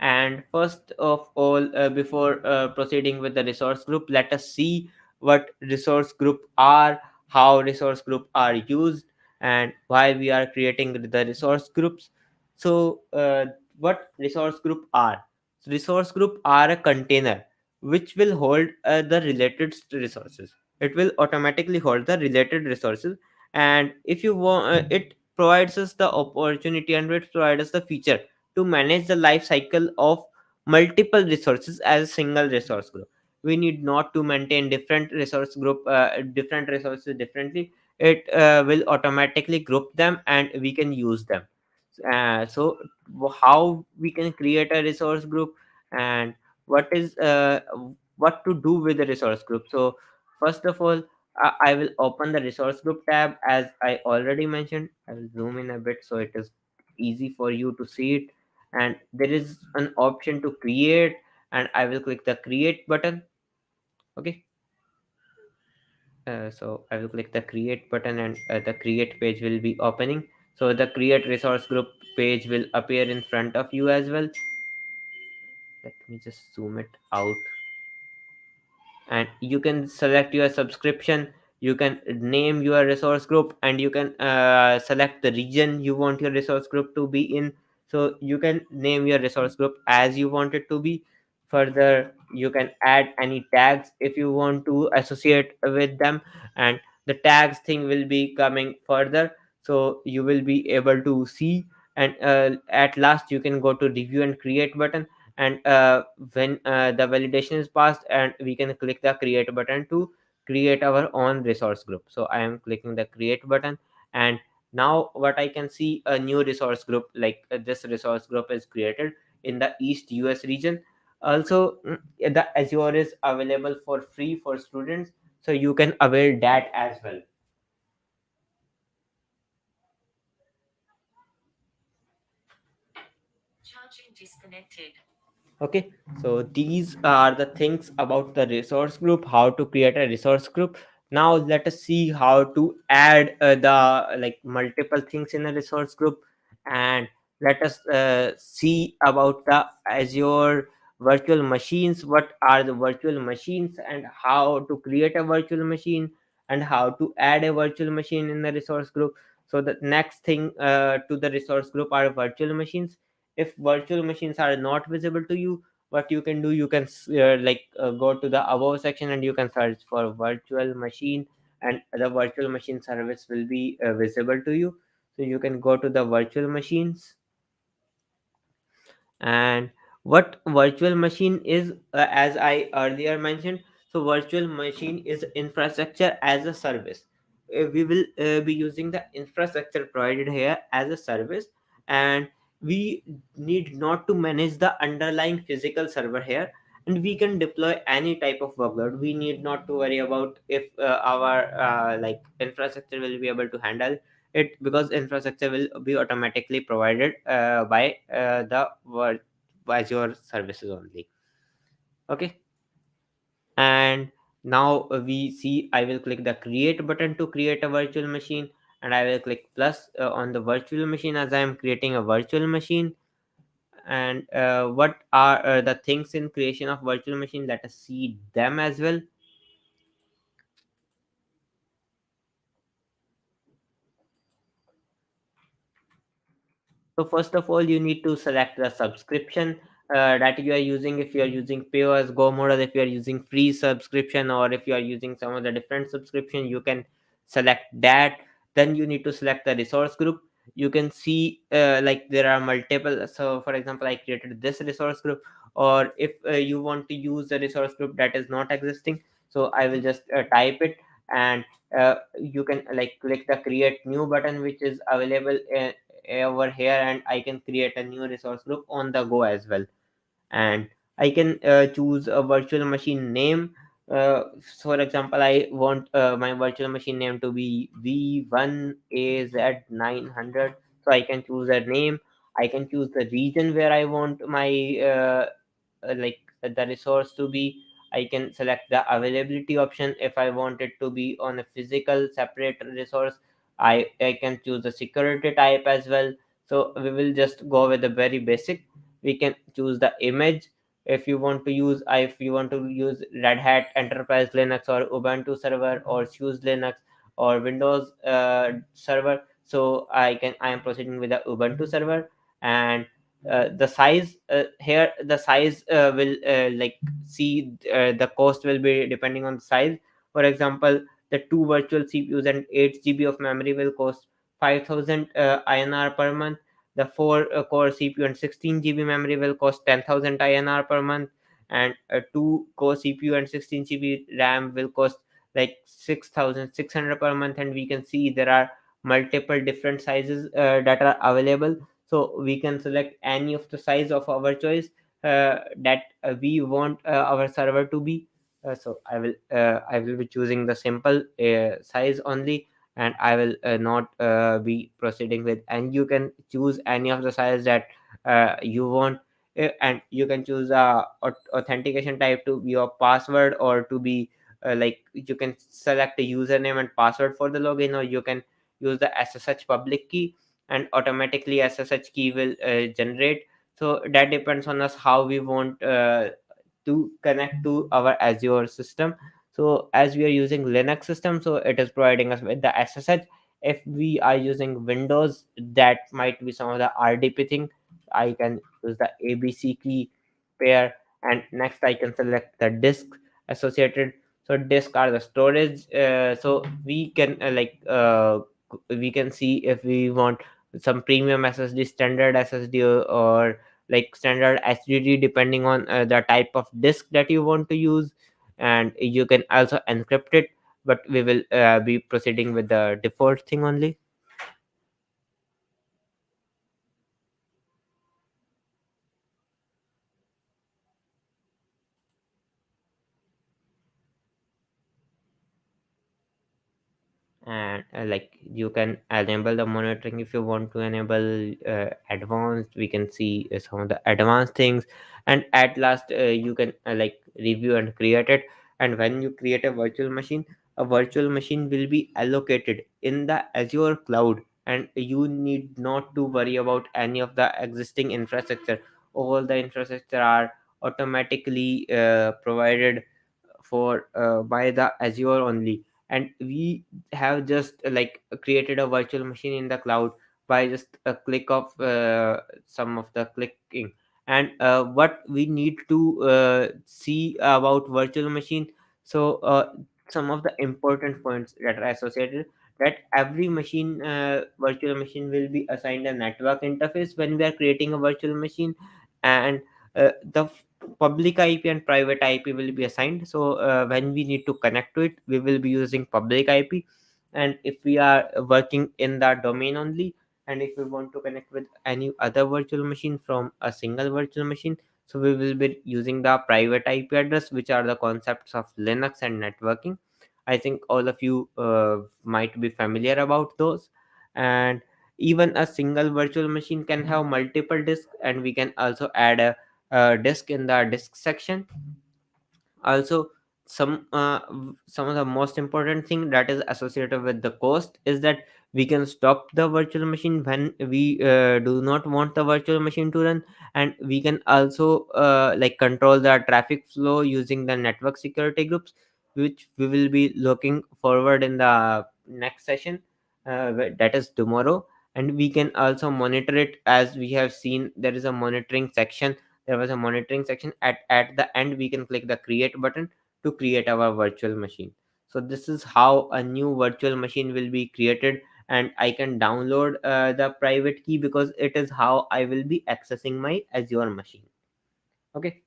And first of all, before proceeding with the resource group, let us see what resource group are, how resource group are used, and why we are creating the resource groups. So, what resource group are? So resource group are a container which will hold the related resources. It will automatically hold the related resources, and if you want, it provides us the opportunity and it provides us the feature to manage the life cycle of multiple resources as a single resource group. We need not to maintain different resources differently. It will automatically group them and we can use them. So how we can create a resource group, and what is what to do with the resource group. So first of all, I will open the resource group tab. As I already mentioned, I will zoom in a bit so it is easy for you to see it. And there is an option to create, and I will click the create button. Okay, so I will click the create button, and the create page will be opening. So the create resource group page will appear in front of you as well. Let me just zoom it out. And you can select your subscription, you can name your resource group, and you can select the region you want your resource group to be in. So you can name your resource group as you want it to be. Further, you can add any tags if you want to associate with them, and the tags thing will be coming further, so you will be able to see. And at last you can go to review and create button. And when the validation is passed, and we can click the create button to create our own resource group. So I am clicking the create button, and now what I can see, a new resource group like this resource group is created in the East US region. Also, the Azure is available for free for students, so you can avail that as well. Okay, so these are the things about the resource group, how to create a resource group. Now let us see how to add the like multiple things in a resource group. And let us see about the Azure virtual machines. What are the virtual machines, and how to create a virtual machine, and how to add a virtual machine in the resource group. So the next thing to the resource group are virtual machines. If virtual machines are not visible to you, what you can do, you can go to the above section and you can search for virtual machine, and the virtual machine service will be visible to you. So you can go to the virtual machines. And What virtual machine is, as I earlier mentioned, so virtual machine is infrastructure as a service. We will be using the infrastructure provided here as a service, and we need not to manage the underlying physical server here, and we can deploy any type of workload. We need not to worry about if our like infrastructure will be able to handle it, because infrastructure will be automatically provided by the Azure services only. Okay, and now we see I will click the create button to create a virtual machine, and I will click plus on the virtual machine as I am creating a virtual machine. And what are the things in creation of virtual machine? Let us see them as well. So first of all, you need to select the subscription that you are using. If you are using pay as go model, if you are using free subscription, or if you are using some of the different subscription, you can select that. Then you need to select the resource group. You can see like there are multiple. So for example, I created this resource group, or if you want to use the resource group that is not existing, so I will just type it, and you can like click the create new button, which is available over here, and I can create a new resource group on the go as well. And I can choose a virtual machine name. So for example, I want my virtual machine name to be V1AZ900, so I can choose a name. I can choose the region where I want my the resource to be. I can select the availability option. If I want it to be on a physical separate resource, I can choose the security type as well. So we will just go with the very basic. We can choose the image. If you want to use if you want to use Red Hat Enterprise Linux, or Ubuntu server, or SUSE Linux, or Windows server, so I am proceeding with the Ubuntu server. And the size here, the size will see the cost will be depending on the size. For example, the two virtual CPUs and 8 GB of memory will cost 5,000 INR per month. The 4 core CPU and 16 GB memory will cost 10,000 INR per month, and a 2 core CPU and 16 GB RAM will cost like 6,600 per month. And we can see there are multiple different sizes that are available, so we can select any of the size of our choice that we want our server to be. So I will be choosing the simple size only, and I will not be proceeding with. And you can choose any of the size that you want. And you can choose authentication type to be your password, or to be you can select a username and password for the login, or you can use the SSH public key, and automatically SSH key will generate. So that depends on us how we want to connect to our Azure system. So as we are using Linux system, so it is providing us with the SSH. If we are using Windows, that might be some of the RDP thing. I can use the ABC key pair, and next I can select the disk associated. So disk are the storage. So we can we can see if we want some premium SSD, standard SSD, or like standard HDD, depending on the type of disk that you want to use. And you can also encrypt it, but we will be proceeding with the default thing only. And you can enable the monitoring. If you want to enable advanced, we can see some of the advanced things. And at last you can review and create it. And when you create a virtual machine will be allocated in the Azure cloud, and you need not to worry about any of the existing infrastructure. All the infrastructure are automatically provided for by the Azure only. And we have just created a virtual machine in the cloud by just a click of some of the clicking. And what we need to see about virtual machine, so some of the important points that are associated, that every machine virtual machine will be assigned a network interface when we are creating a virtual machine. And the public IP and private IP will be assigned. So when we need to connect to it, we will be using public IP. And if we are working in that domain only, and if we want to connect with any other virtual machine from a single virtual machine, so we will be using the private IP address, which are the concepts of Linux and networking. I think all of you might be familiar about those. And even a single virtual machine can have multiple disks, and we can also add a disk in the disk section. Also, some of the most important thing that is associated with the cost is that we can stop the virtual machine when we do not want the virtual machine to run. And we can also like control the traffic flow using the network security groups, which we will be looking forward in the next session, that is tomorrow. And we can also monitor it. As we have seen, there is a monitoring section. There was a monitoring section. At the end, we can click the create button to create our virtual machine. So this is how a new virtual machine will be created. And I can download the private key, because it is how I will be accessing my Azure machine. Okay,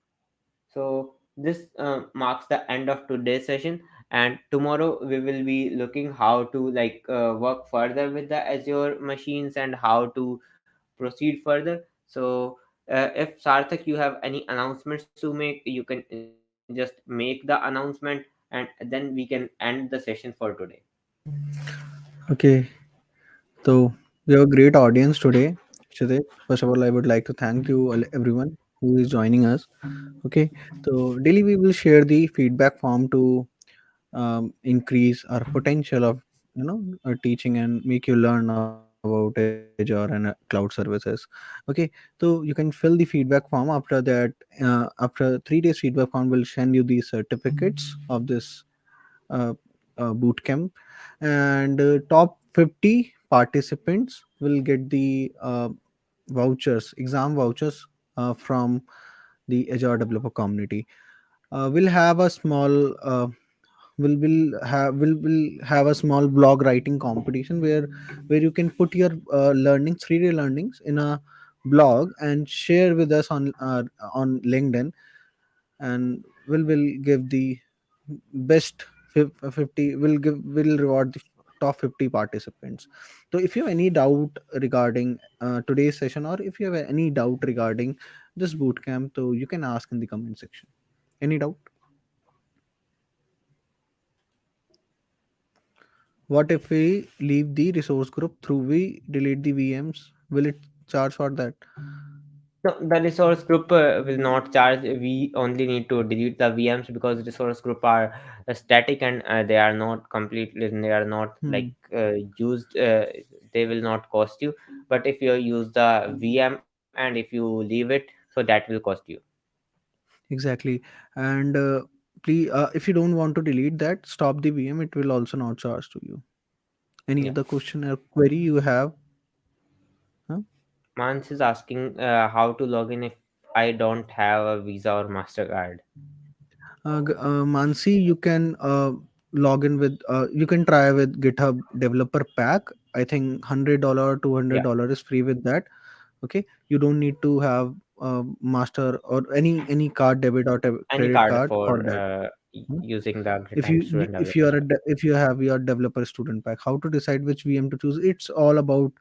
so this marks the end of today's session. And tomorrow we will be looking how to like work further with the Azure machines and how to proceed further. So if Sarthak, you have any announcements to make, you can just make the announcement, and then we can end the session for today. Okay, so we have a great audience today. Shudek, first of all, I would like to thank you everyone who is joining us. Okay, so daily we will share the feedback form to increase our potential of teaching and make you learn about Azure and cloud services. Okay, so you can fill the feedback form. After that, after 3 days feedback form will send you the certificates of this uh, boot camp. And top 50 participants will get the vouchers, exam vouchers, from the Azure developer community. We'll have a small will have a small blog writing competition where you can put your learnings, 3-day learnings, in a blog and share with us on LinkedIn. And will give the best 50, will reward the top 50 participants. So if you have any doubt regarding today's session, or if you have any doubt regarding this bootcamp, so you can ask in the comment section. Any doubt? What if we leave the resource group through we delete the VMs? Will it charge for that? No, the resource group will not charge. We only need to delete the VMs, because resource group are static, and they are not completely, they are not like Hmm. used. They will not cost you. But if you use the VM and if you leave it, so that will cost you. Exactly. And please, if you don't want to delete that, stop the VM. It will also not charge to you. Any Yeah. other question or query you have? Huh? Mans is asking how to log in if I don't have a Visa or Mastercard. Mansi, you can log in with. You can try with GitHub Developer Pack. I think $100, Yeah, $200 is free with that. Okay, you don't need to have master or any card, debit or any credit card card for for that. Hmm? using the if GitHub Student if Developer you are Pack. if you have your developer student pack, how to decide which VM to choose? It's all about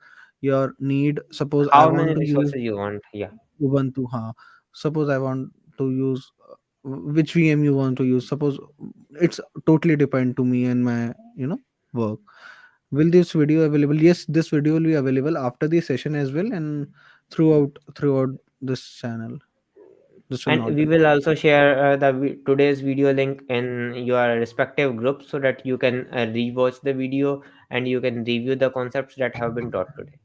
your need. Suppose I How many want to use resources you want? Yeah. Ubuntu. Suppose I want to use which VM you want to use. Suppose it's totally depend to me and my work. Will this video available? Yes, this video will be available after the session as well, and throughout this channel. This will And not we be. will also share today's video link in your respective groups, so that you can rewatch the video and you can review the concepts that have been taught today.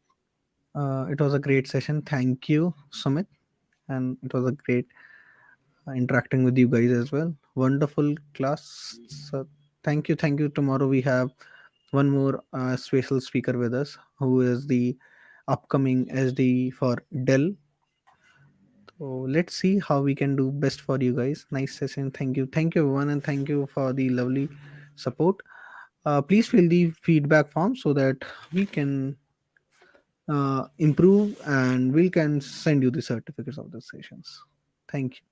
It was a great session. Thank you, Sumit, and it was a great interacting with you guys as well. Wonderful class. So thank you. Tomorrow we have one more special speaker with us, who is the upcoming SD for Dell. So let's see how we can do best for you guys. Nice session. Thank you everyone, and thank you for the lovely support. Please fill the feedback form so that we can improve, and we can send you the certificates of the sessions. Thank you.